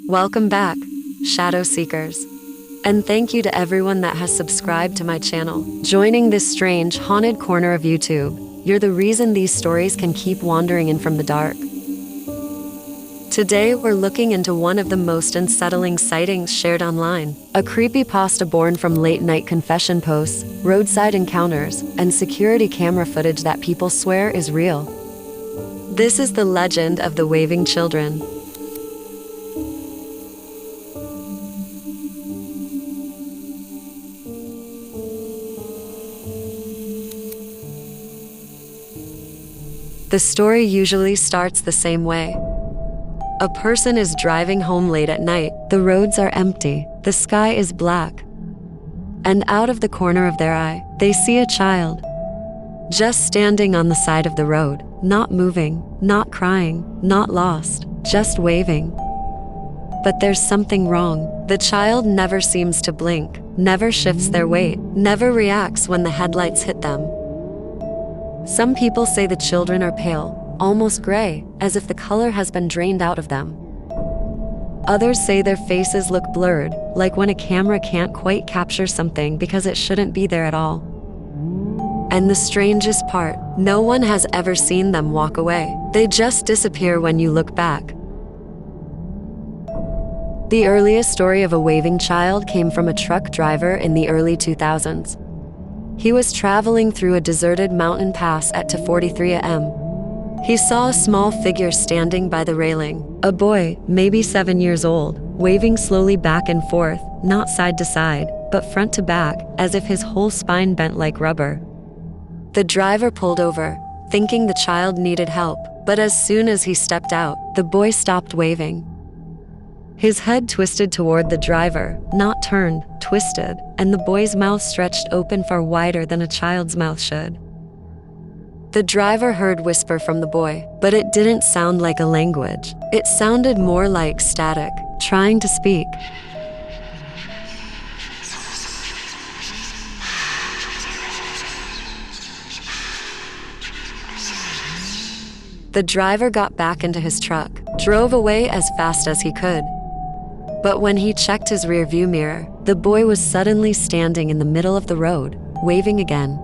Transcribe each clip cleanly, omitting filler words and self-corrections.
Welcome back, Shadow Seekers. And thank you to everyone that has subscribed to my channel. Joining this strange, haunted corner of YouTube, you're the reason these stories can keep wandering in from the dark. Today, we're looking into one of the most unsettling sightings shared online. A creepypasta born from late-night confession posts, roadside encounters, and security camera footage that people swear is real. This is the legend of the waving children. The story usually starts the same way. A person is driving home late at night, the roads are empty, the sky is black. And out of the corner of their eye, they see a child. Just standing on the side of the road, not moving, not crying, not lost, just waving. But there's something wrong. The child never seems to blink, never shifts their weight, never reacts when the headlights hit them. Some people say the children are pale, almost gray, as if the color has been drained out of them. Others say their faces look blurred, like when a camera can't quite capture something because it shouldn't be there at all. And the strangest part, no one has ever seen them walk away. They just disappear when you look back. The earliest story of a waving child came from a truck driver in the early 2000s. He was traveling through a deserted mountain pass at 2:43 a.m. He saw a small figure standing by the railing, a boy, maybe 7 years old, waving slowly back and forth, not side to side, but front to back, as if his whole spine bent like rubber. The driver pulled over, thinking the child needed help, but as soon as he stepped out, the boy stopped waving. His head twisted toward the driver, not turned, twisted, and the boy's mouth stretched open far wider than a child's mouth should. The driver heard whisper from the boy, but it didn't sound like a language. It sounded more like static, trying to speak. The driver got back into his truck, drove away as fast as he could. But when he checked his rearview mirror, the boy was suddenly standing in the middle of the road, waving again.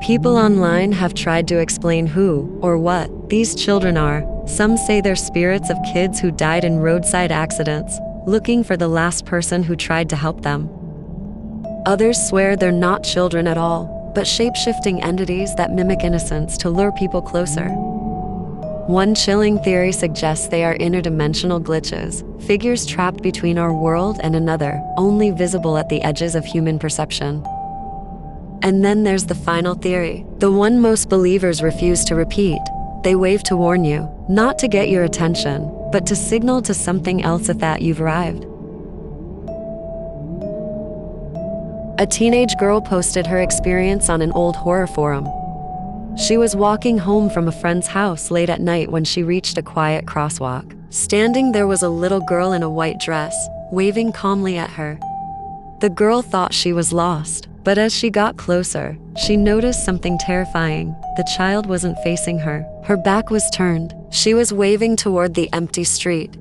People online have tried to explain who, or what, these children are. Some say they're spirits of kids who died in roadside accidents, looking for the last person who tried to help them. Others swear they're not children at all, but shape-shifting entities that mimic innocence to lure people closer. One chilling theory suggests they are interdimensional glitches, figures trapped between our world and another, only visible at the edges of human perception. And then there's the final theory, the one most believers refuse to repeat. They wave to warn you, not to get your attention, but to signal to something else that you've arrived. A teenage girl posted her experience on an old horror forum. She was walking home from a friend's house late at night when she reached a quiet crosswalk. Standing there was a little girl in a white dress, waving calmly at her. The girl thought she was lost, but as she got closer, she noticed something terrifying. The child wasn't facing her. Her back was turned. She was waving toward the empty street.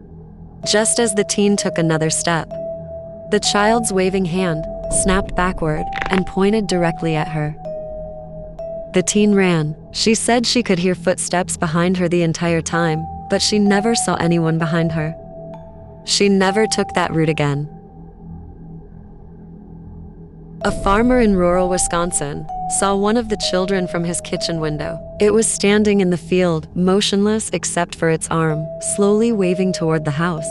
Just as the teen took another step, the child's waving hand snapped backward and pointed directly at her. The teen ran. She said she could hear footsteps behind her the entire time, but she never saw anyone behind her. She never took that route again. A farmer in rural Wisconsin saw one of the children from his kitchen window. It was standing in the field, motionless except for its arm, slowly waving toward the house.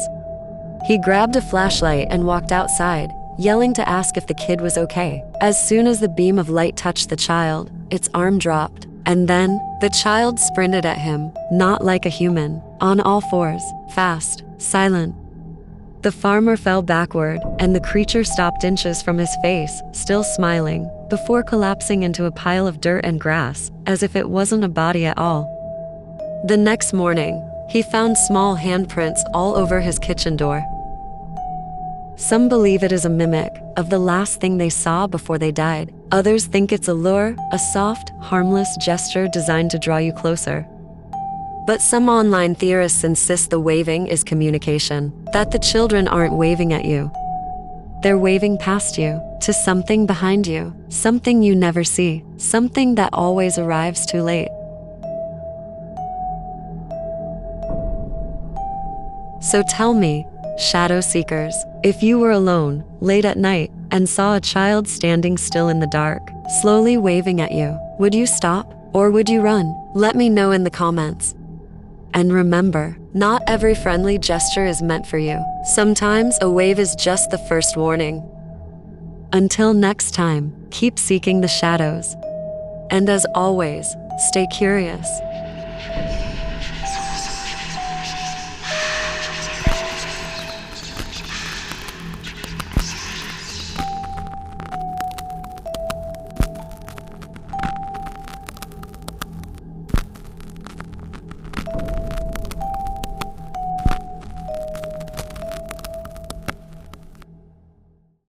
He grabbed a flashlight and walked outside, yelling to ask if the kid was okay. As soon as the beam of light touched the child, its arm dropped, and then the child sprinted at him, not like a human, on all fours, fast, silent. The farmer fell backward, and the creature stopped inches from his face, still smiling, before collapsing into a pile of dirt and grass, as if it wasn't a body at all. The next morning, he found small handprints all over his kitchen door. Some believe it is a mimic of the last thing they saw before they died. Others think it's a lure, a soft, harmless gesture designed to draw you closer. But some online theorists insist the waving is communication, that the children aren't waving at you. They're waving past you, to something behind you, something you never see, something that always arrives too late. So tell me, shadow seekers, if you were alone, late at night, and saw a child standing still in the dark, slowly waving at you, would you stop, or would you run? Let me know in the comments. And remember, not every friendly gesture is meant for you. Sometimes a wave is just the first warning. Until next time, keep seeking the shadows. And as always, stay curious.